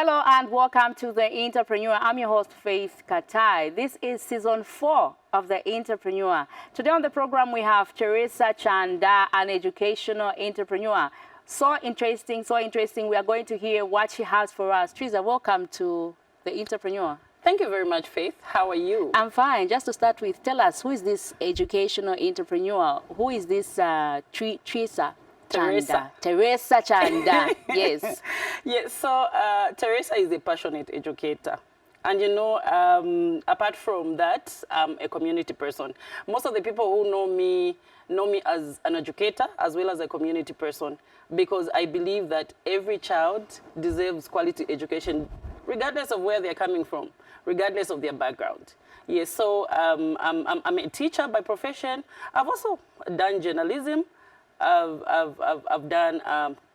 Hello and welcome to The Entrepreneur. I'm your host, Faith Katai. This is season 4 of The Entrepreneur. Today on the program, we have Theresa Chanda, an educational entrepreneur. So interesting. We are going to hear what she has for us. Theresa, welcome to The Entrepreneur. Thank you very much, Faith. How are you? I'm fine. Just to start with, tell us, who is this educational entrepreneur? Who is this Theresa? Theresa Chanda, yes. Yes, so Theresa is a passionate educator. And you know, apart from that, I'm a community person. Most of the people who know me as an educator as well as a community person, because I believe that every child deserves quality education, regardless of where they're coming from, regardless of their background. Yes, so I'm a teacher by profession. I've also done journalism. I've done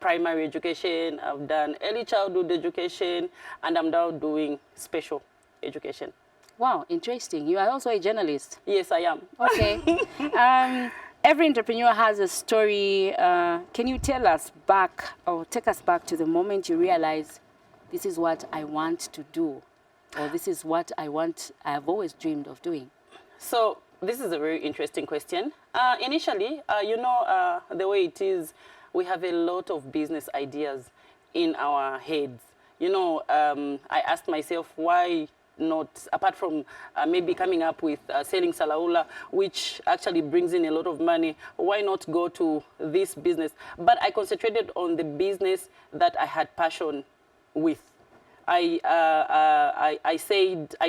primary education, I've done early childhood education, and I'm now doing special education. Wow, interesting. You are also a journalist. Yes, I am. Okay. Every entrepreneur has a story. Can you tell us back, or take us back to the moment you realize this is what I want to do, or this is what I've always dreamed of doing? So this is a very interesting question. Initially, you know, the way it is, we have a lot of business ideas in our heads. You know, I asked myself, why not, apart from maybe coming up with selling salaula, which actually brings in a lot of money, why not go to this business? But I concentrated on the business that I had passion with. I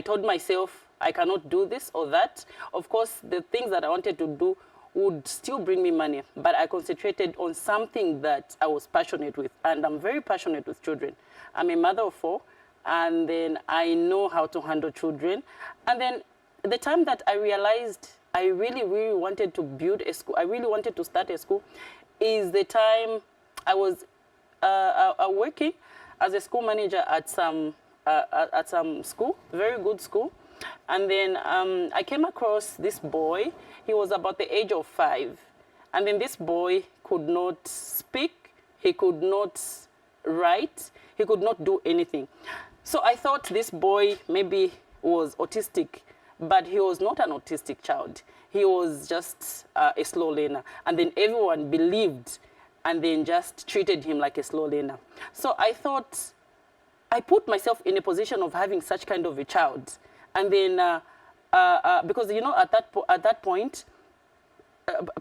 told myself, I cannot do this or that. Of course, the things that I wanted to do would still bring me money, but I concentrated on something that I was passionate with, and I'm very passionate with children. I'm a mother of 4, and then I know how to handle children. And then the time that I realized I really wanted to build a school, I really wanted to start a school, is the time I was working as a school manager at some school, very good school. And then I came across this boy. He was about the age of 5. And then this boy could not speak. He could not write. He could not do anything. So I thought this boy maybe was autistic, but he was not an autistic child. He was just a slow learner. And then everyone believed and then just treated him like a slow learner. So I thought, I put myself in a position of having such kind of a child. And then, because, you know, at that point,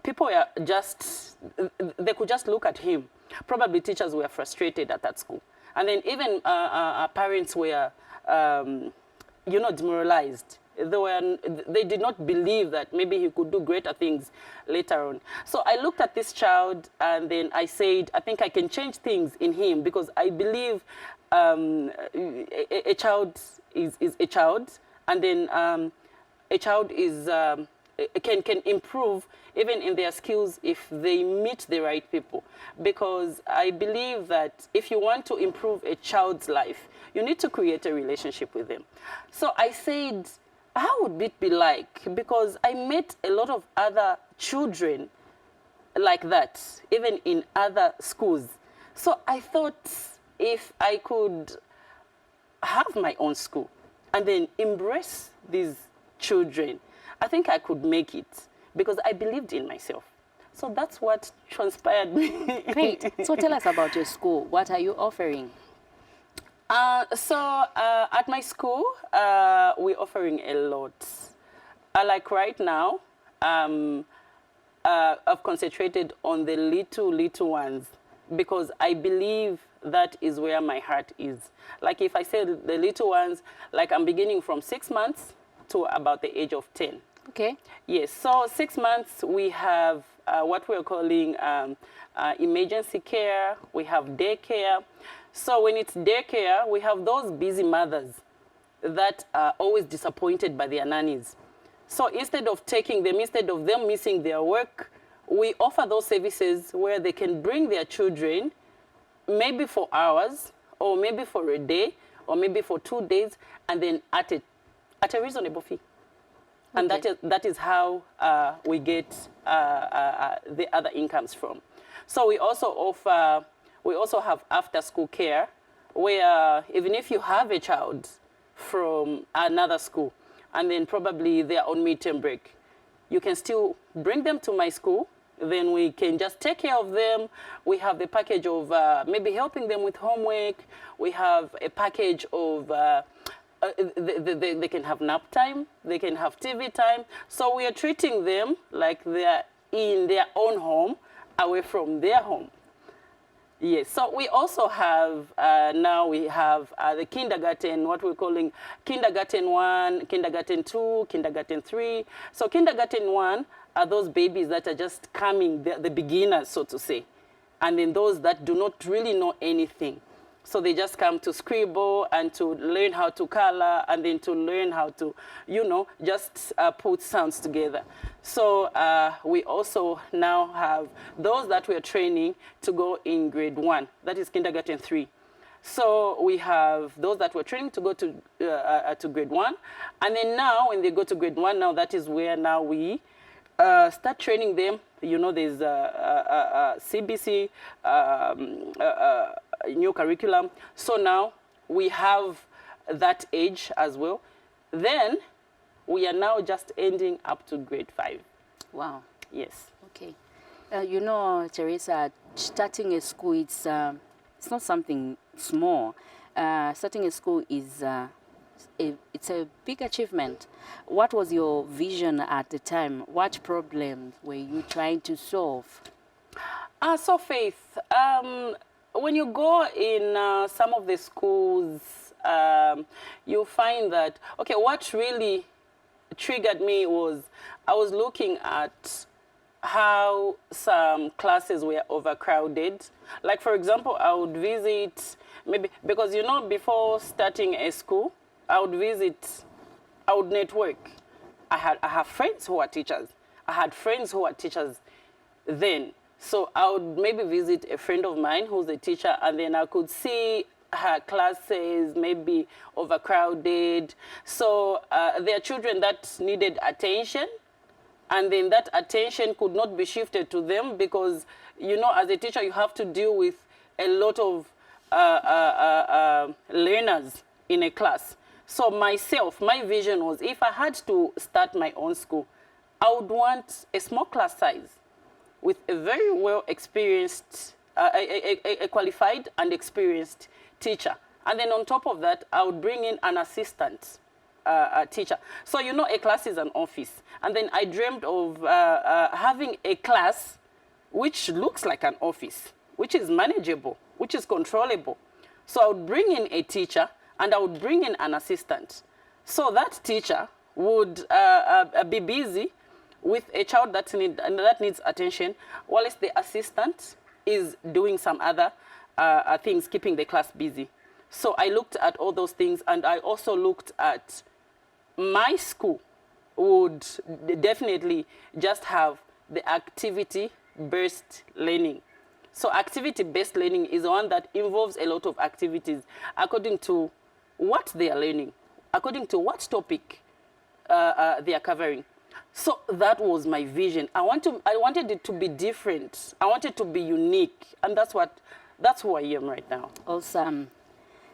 people were just, they could just look at him. Probably teachers were frustrated at that school. And then even parents were, you know, demoralized. They did not believe that maybe he could do greater things later on. So I looked at this child, and then I said, I think I can change things in him, because I believe a child is a child. And then a child is, can improve even in their skills if they meet the right people. Because I believe that if you want to improve a child's life, you need to create a relationship with them. So I said, how would it be like? Because I met a lot of other children like that, even in other schools. So I thought, if I could have my own school, and then embrace these children, I think I could make it, because I believed in myself. So that's what transpired. Great. So tell us about your school. What are you offering? So at my school, we're offering a lot. Like right now, I've concentrated on the little ones, because I believe that is where my heart is. Like if I said the little ones, like I'm beginning from 6 months to about the age of 10. Okay. Yes, so 6 months we have what we're calling emergency care, we have daycare. So when it's daycare, we have those busy mothers that are always disappointed by their nannies. So instead of taking them, instead of them missing their work, we offer those services where they can bring their children, maybe for hours, or maybe for a day, or maybe for 2 days, and then at a reasonable fee. And Okay. that is how we get the other incomes from. So we also offer, we also have after-school care, where even if you have a child from another school and then probably they're on midterm break, you can still bring them to my school. Then we can just take care of them. We have the package of maybe helping them with homework. We have a package of they can have nap time. They can have TV time. So we are treating them like they're in their own home, away from their home. Yes, so we also have, now we have the kindergarten, what we're calling kindergarten 1, kindergarten 2, kindergarten 3. So kindergarten 1 are those babies that are just coming, the beginners, so to say. And then those that do not really know anything. So they just come to scribble and to learn how to color and then to learn how to, you know, just put sounds together. So we also now have those that we're training to go in grade 1, that is kindergarten 3. So we have those that we're training to go to grade 1. And then now when they go to grade 1, now that is where now we start training them. You know, there's CBC, new curriculum. So now we have that age as well. Then we are now just ending up to grade 5. Wow. Yes. Okay. You know, Theresa, starting a school, it's not something small. Starting a school is it's a big achievement. What was your vision at the time? What problems were you trying to solve? So Faith, when you go in some of the schools, you find that, okay, what really triggered me was I was looking at how some classes were overcrowded. Like, for example, I would visit, maybe, because, you know, before starting a school, I would network. I have friends who are teachers. I had friends who are teachers then. So I would maybe visit a friend of mine who's a teacher, and then I could see her classes maybe overcrowded. So there are children that needed attention, and then that attention could not be shifted to them because, you know, as a teacher, you have to deal with a lot of learners in a class. So myself, my vision was if I had to start my own school, I would want a small class size with a very well experienced, a qualified and experienced teacher. And then on top of that, I would bring in an assistant teacher. So, you know, a class is an office. And then I dreamed of having a class which looks like an office, which is manageable, which is controllable. So I would bring in a teacher and I would bring in an assistant. So that teacher would be busy with a child that needs attention, whilst the assistant is doing some other things, keeping the class busy. So I looked at all those things, and I also looked at my school would definitely just have the activity-based learning. So activity-based learning is one that involves a lot of activities according to what they are learning, according to what topic they are covering. So that was my vision. I wanted it to be different. I wanted to be unique, and that's who I am right now. Awesome.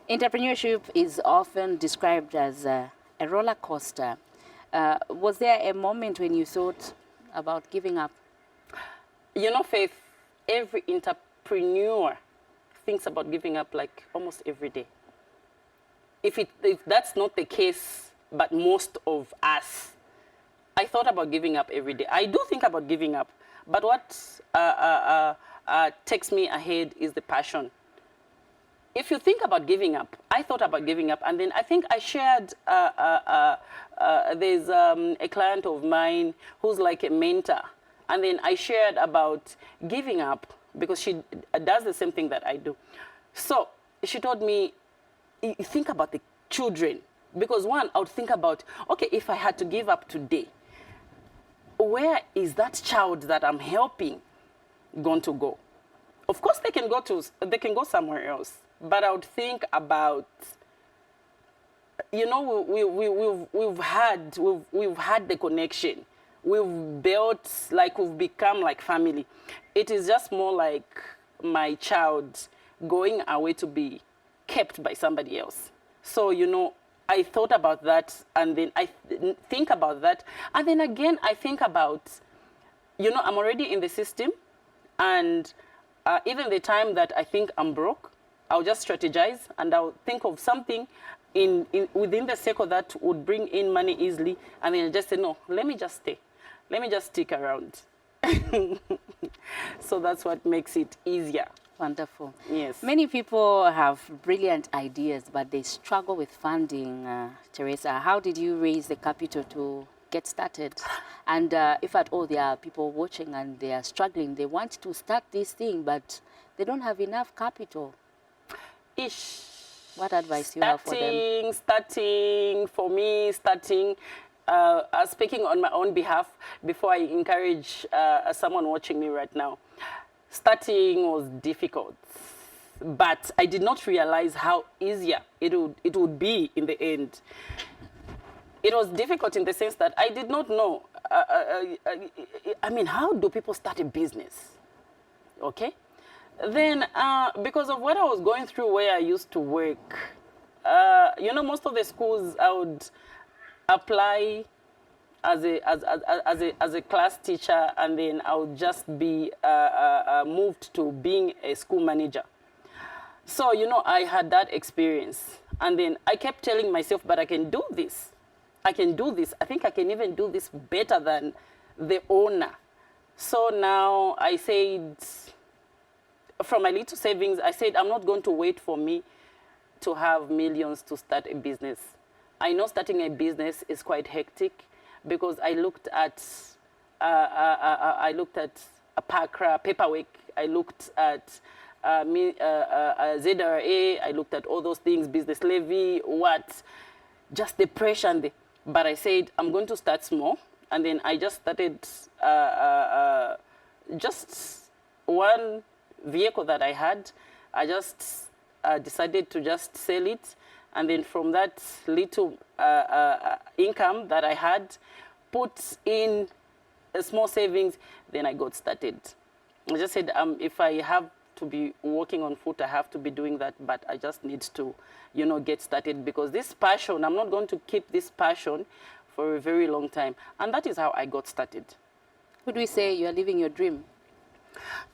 Entrepreneurship is often described as a roller coaster. Was there a moment when you thought about giving up? You know, Faith, every entrepreneur thinks about giving up like almost every day. If that's not the case, but most of us, I thought about giving up every day. I do think about giving up, but what takes me ahead is the passion. If you think about giving up, I thought about giving up, and then I think I shared, there's a client of mine who's like a mentor, and then I shared about giving up because she does the same thing that I do. So she told me, think about the children, because one, I would think about, okay, if I had to give up today, where is that child that I'm helping going to go? Of course, they can go somewhere else. But I would think about, you know, we've had the connection. We've built, like, we've become like family. It is just more like my child going away to be kept by somebody else. So, you know, I thought about that, and then I think about that. And then again, I think about, you know, I'm already in the system, and even the time that I think I'm broke, I'll just strategize, and I'll think of something within the circle that would bring in money easily, and then I just say, no, let me just stay. Let me just stick around. So that's what makes it easier. Wonderful. Yes. Many people have brilliant ideas, but they struggle with funding. Theresa, how did you raise the capital to get started? And if at all there are people watching and they are struggling, they want to start this thing, but they don't have enough capital. Ish. What advice do you have for them? Starting, speaking on my own behalf, before I encourage someone watching me right now, starting was difficult, but I did not realize how easier it would be in the end. It was difficult in the sense that I did not know, I mean, how do people start a business? Okay? Then, because of what I was going through where I used to work, you know, most of the schools I would apply as a class teacher, and then I would just be moved to being a school manager. So, you know, I had that experience. And then I kept telling myself, but I can do this. I can do this. I think I can even do this better than the owner. So now I said, from my little savings, I said, I'm not going to wait for me to have millions to start a business. I know starting a business is quite hectic, because I looked at PACRA, paperwork, I looked at ZRA, I looked at all those things, business levy, just the pressure. And but I said, I'm going to start small. And then I just started just one vehicle that I had. I just decided to just sell it. And then from that little income that I had, put in a small savings, then I got started. I just said, if I have to be working on foot, I have to be doing that, but I just need to, you know, get started, because this passion, I'm not going to keep this passion for a very long time. And that is how I got started. Would we say you are living your dream?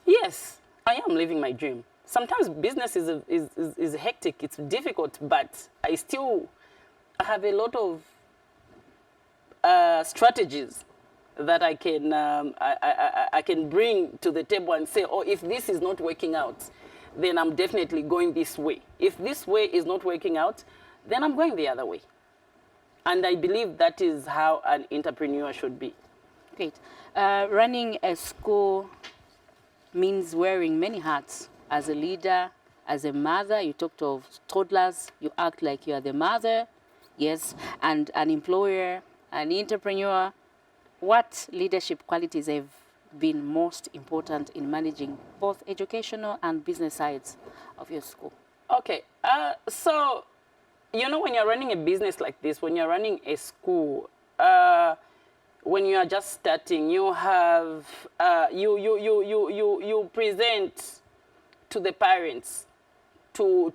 Yes, I am living my dream. Sometimes business is hectic, it's difficult, but I still have a lot of strategies that I can bring to the table and say, oh, if this is not working out, then I'm definitely going this way. If this way is not working out, then I'm going the other way. And I believe that is how an entrepreneur should be. Great. Running a school means wearing many hats. As a leader, as a mother, you talked of toddlers, you act like you are the mother, yes, and an employer, an entrepreneur. What leadership qualities have been most important in managing both educational and business sides of your school? Okay, so, you know, when you're running a business like this, when you're running a school, when you are just starting, you have, you present to the parents, to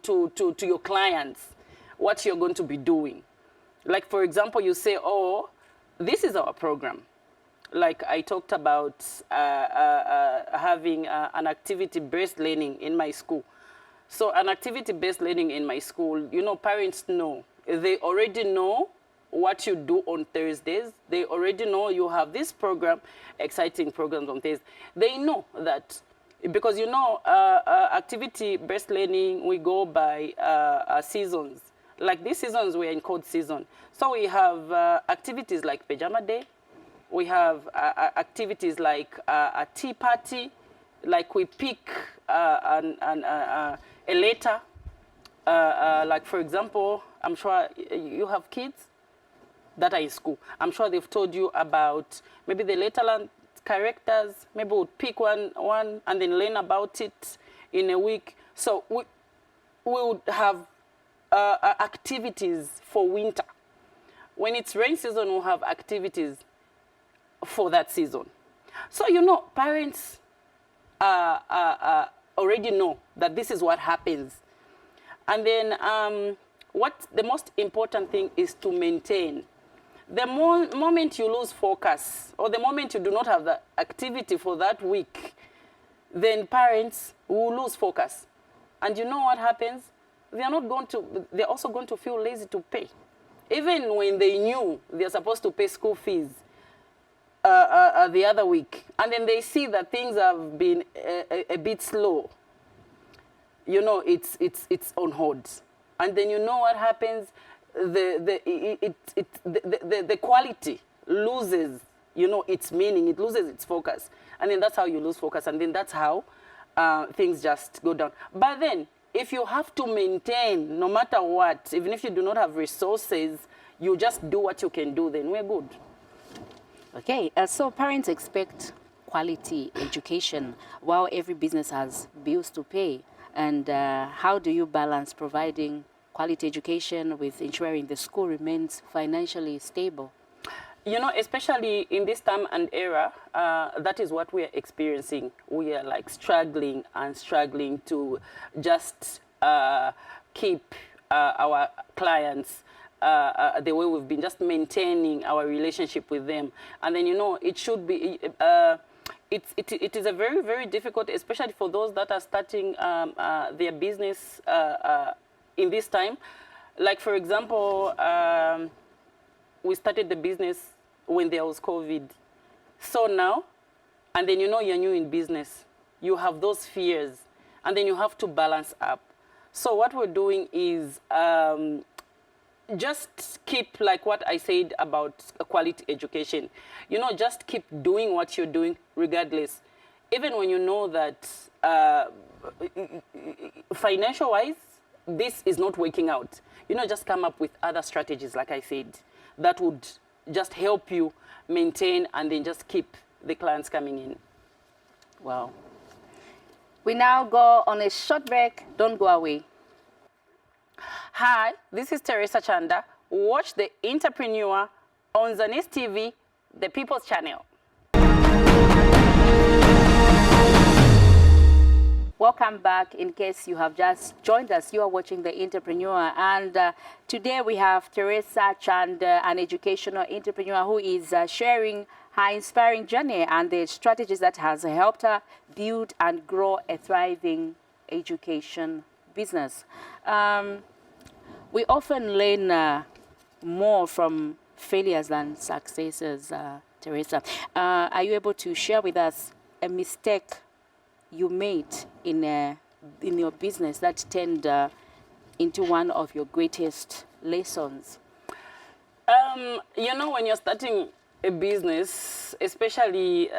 your clients, what you're going to be doing. Like, for example, you say, oh, this is our program. Like I talked about having an activity-based learning in my school. So an activity-based learning in my school, you know, parents know. They already know what you do on Thursdays. They already know you have this program, exciting programs on Thursdays. They know that. Because, you know, activity-based learning, we go by seasons. Like these seasons, we're in cold season. So we have activities like Pajama Day. We have activities like a tea party. Like we pick a letter. Like, for example, I'm sure you have kids that are in school. I'm sure they've told you about maybe the letterland characters. Maybe we'll pick one and then learn about it in a week. So we would have activities for winter. When it's rain season, we'll have activities for that season. So, you know, parents already know that this is what happens. And then what the most important thing is to maintain. The moment you lose focus, or the moment you do not have the activity for that week, then parents will lose focus. And you know what happens? They're also going to feel lazy to pay. Even when they knew they're supposed to pay school fees the other week, and then they see that things have been a bit slow, you know, it's on hold. And then you know what happens? The quality loses, you know, its meaning. It loses its focus. And then that's how you lose focus. And then that's how things just go down. But then, if you have to maintain, no matter what, even if you do not have resources, you just do what you can do, then we're good. Okay, so parents expect quality education while every business has bills to pay. And how do you balance providing quality education with ensuring the school remains financially stable? You know, especially in this time and era, that is what we are experiencing. We are like struggling to just keep our clients the way we've been, just maintaining our relationship with them. And then, you know, it should be, it is a very, very difficult, especially for those that are starting their business in this time. Like, for example, we started the business when there was COVID. So now, and then you know you're new in business, you have those fears, and then you have to balance up. So what we're doing is just keep, like what I said about quality education, you know, just keep doing what you're doing regardless. Even when you know that financial-wise, this is not working out, you know, just come up with other strategies, like I said, that would just help you maintain and then just keep the clients coming in. Wow. We now go on a short break. Don't go away. Hi, this is Theresa Chanda. Watch The Entrepreneur on Zanis TV, the People's Channel. Welcome back. In case you have just joined us, you are watching The Entrepreneur. And today we have Theresa Chanda, an educational entrepreneur who is sharing her inspiring journey and the strategies that has helped her build and grow a thriving education business. We often learn more from failures than successes, Theresa. Are you able to share with us a mistake you made in your business that turned into one of your greatest lessons? You know, when you're starting a business, especially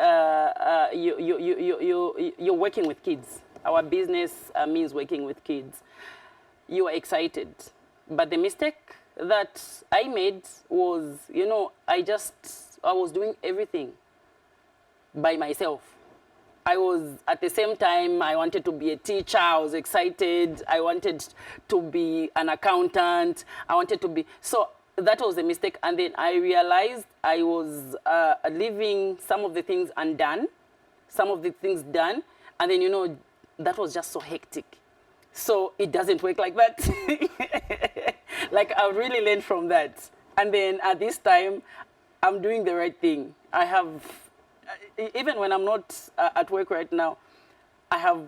you're working with kids. Our business means working with kids. You are excited. But the mistake that I made was, you know, I was doing everything by myself. I was, at the same time, I wanted to be a teacher. I was excited. I wanted to be an accountant. I wanted to be, so that was a mistake. And then I realized I was leaving some of the things undone, some of the things done. And then, you know, that was just so hectic. So it doesn't work like that. Like, I really learned from that. And then at this time, I'm doing the right thing. I have, even when I'm not at work right now, I have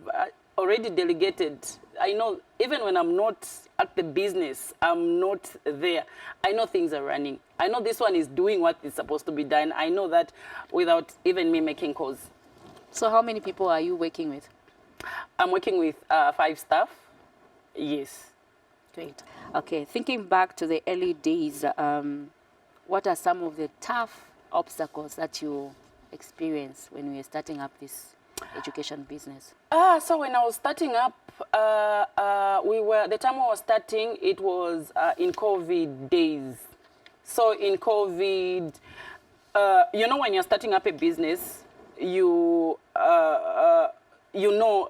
already delegated. I know even when I'm not at the business, I'm not there, I know things are running. I know this one is doing what is supposed to be done. I know that without even me making calls. So how many people are you working with? I'm working with 5 staff. Yes. Great. Okay, thinking back to the early days, what are some of the tough obstacles that you experienced when we were starting up this education business? So when I was starting up, the time I was starting, it was in COVID days. So in COVID, you know, when you're starting up a business, you know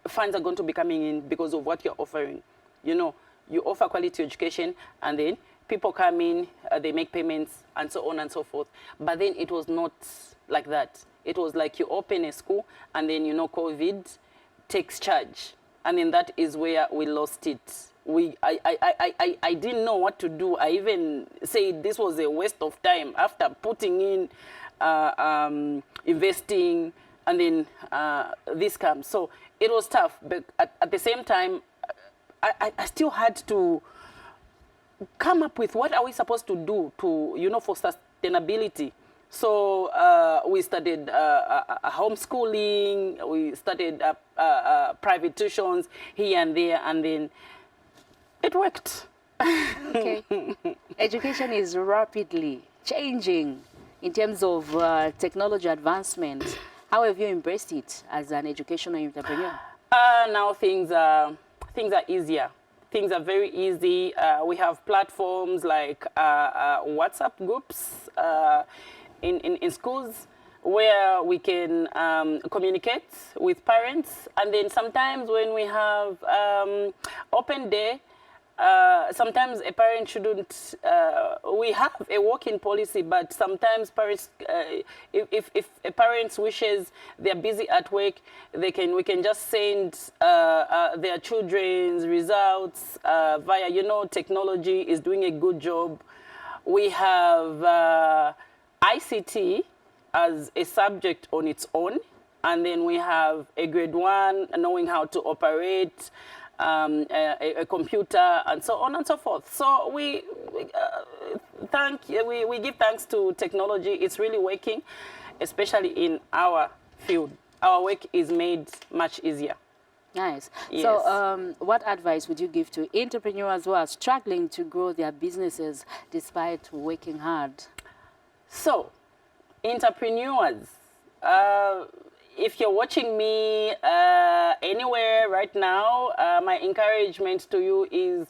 funds are going to be coming in because of what you're offering. You know, you offer quality education, and then people come in, they make payments, and so on and so forth. But then it was not like that. It was like you open a school, and then, you know, COVID takes charge. And then that is where we lost it. I didn't know what to do. I even said this was a waste of time after putting in, investing, and then this comes. So it was tough, but at the same time, I still had to come up with what are we supposed to do to, for sustainability. So we started homeschooling, we started private tuitions here and there, and then it worked. Okay. Education is rapidly changing in terms of technology advancement. How have you embraced it as an educational entrepreneur? Now things are easier. Things are very easy. We have platforms like WhatsApp groups in schools where we can communicate with parents. And then sometimes when we have open day, sometimes a parent shouldn't, we have a walk-in policy, but sometimes parents, if a parent's wishes, they're busy at work, we can just send their children's results via, technology is doing a good job. We have ICT as a subject on its own, and then we have a grade 1 knowing how to operate a computer, and so on and so forth. So we give thanks to technology. It's really working, especially in our field. Our work is made much easier. Nice. Yes. So what advice would you give to entrepreneurs who are struggling to grow their businesses despite working hard? So, entrepreneurs, if you're watching me anywhere right now, my encouragement to you is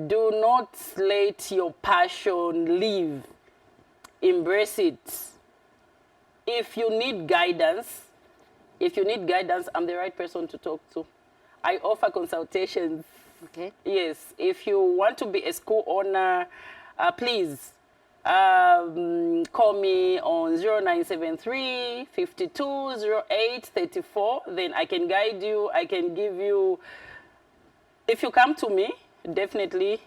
do not let your passion leave. Embrace it. If you need guidance, I'm the right person to talk to. I offer consultations. Okay. Yes. If you want to be a school owner, please call me on 0973 5208 34. Then I can guide you. I can give you. If you come to me, definitely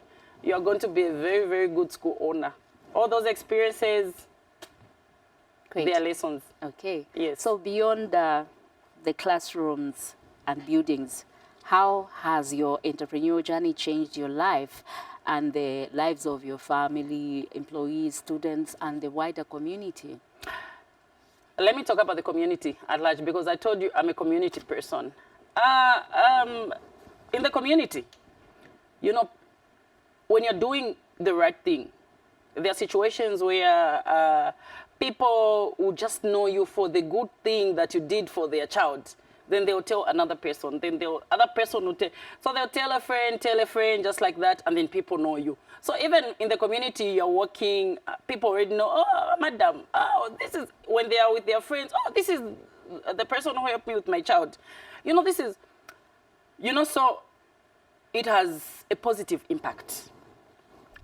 you are going to be a very, very good school owner. All those experiences, Great. they are lessons. Okay. Yes. So beyond the classrooms and buildings, how has your entrepreneurial journey changed your life and the lives of your family, employees, students, and the wider community? Let me talk about the community at large, because I told you I'm a community person. In the community, when you're doing the right thing, there are situations where people will just know you for the good thing that you did for their child. Then they'll tell another person. Then other person will tell. So they'll tell a friend, just like that, and then people know you. So even in the community you're working, people already know, oh, madam, this is, when they are with their friends, oh, this is the person who helped me with my child. This is, so it has a positive impact.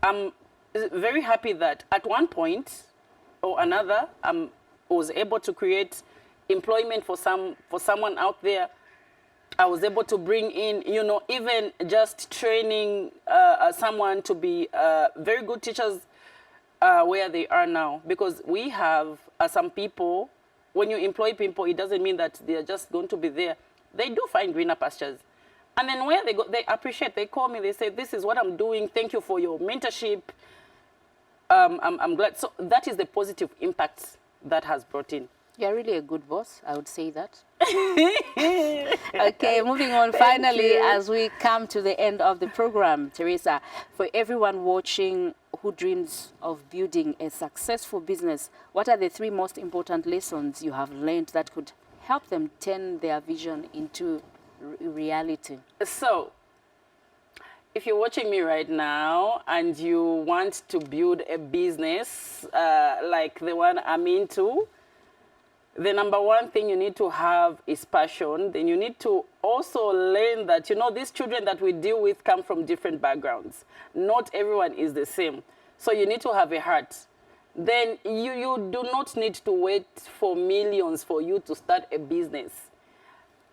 I'm very happy that at one point or another, I was able to create employment for someone out there. I was able to bring in, even just training someone to be very good teachers where they are now. Because we have some people, when you employ people, it doesn't mean that they're just going to be there. They do find greener pastures. And then where they go, they appreciate, they call me, they say, this is what I'm doing, thank you for your mentorship. I'm glad. So that is the positive impact that has brought in. You're really a good boss, I would say that. Okay, moving on. Finally, as we come to the end of the program, Theresa, for everyone watching who dreams of building a successful business, what are the 3 most important lessons you have learned that could help them turn their vision into reality? So, if you're watching me right now and you want to build a business like the one I'm into, the number 1 thing you need to have is passion. Then you need to also learn that, these children that we deal with come from different backgrounds. Not everyone is the same. So you need to have a heart. Then you do not need to wait for millions for you to start a business.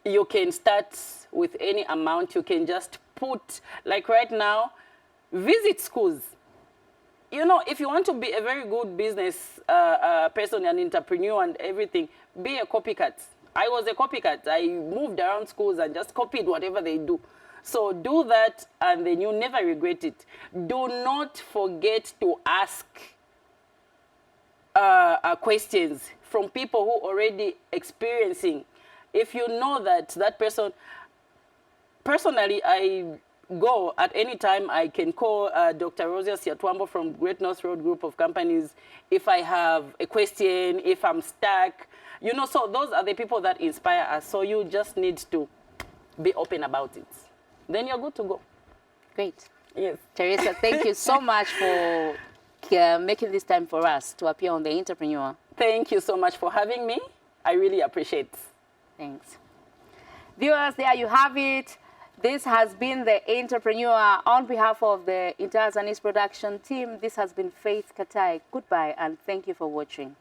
You can start with any amount. You can just put, like right now, visit schools. You know, if you want to be a very good business person, an entrepreneur and everything, be a copycat. I was a copycat. I moved around schools and just copied whatever they do. So do that, and then you never regret it. Do not forget to ask questions from people who are already experiencing. If you know that that person, personally, I go at any time. I can call Dr. Rosia Siatwambo from Great North Road Group of Companies if I have a question, if I'm stuck. You know, so those are the people that inspire us. So you just need to be open about it. Then you're good to go. Great. Yes. Theresa, thank you so much for making this time for us to appear on The Entrepreneur. Thank you so much for having me. I really appreciate it. Thanks. Viewers, there you have it. This has been The Entrepreneur. On behalf of the entire Zanis production team, this has been Faith Katai. Goodbye, and thank you for watching.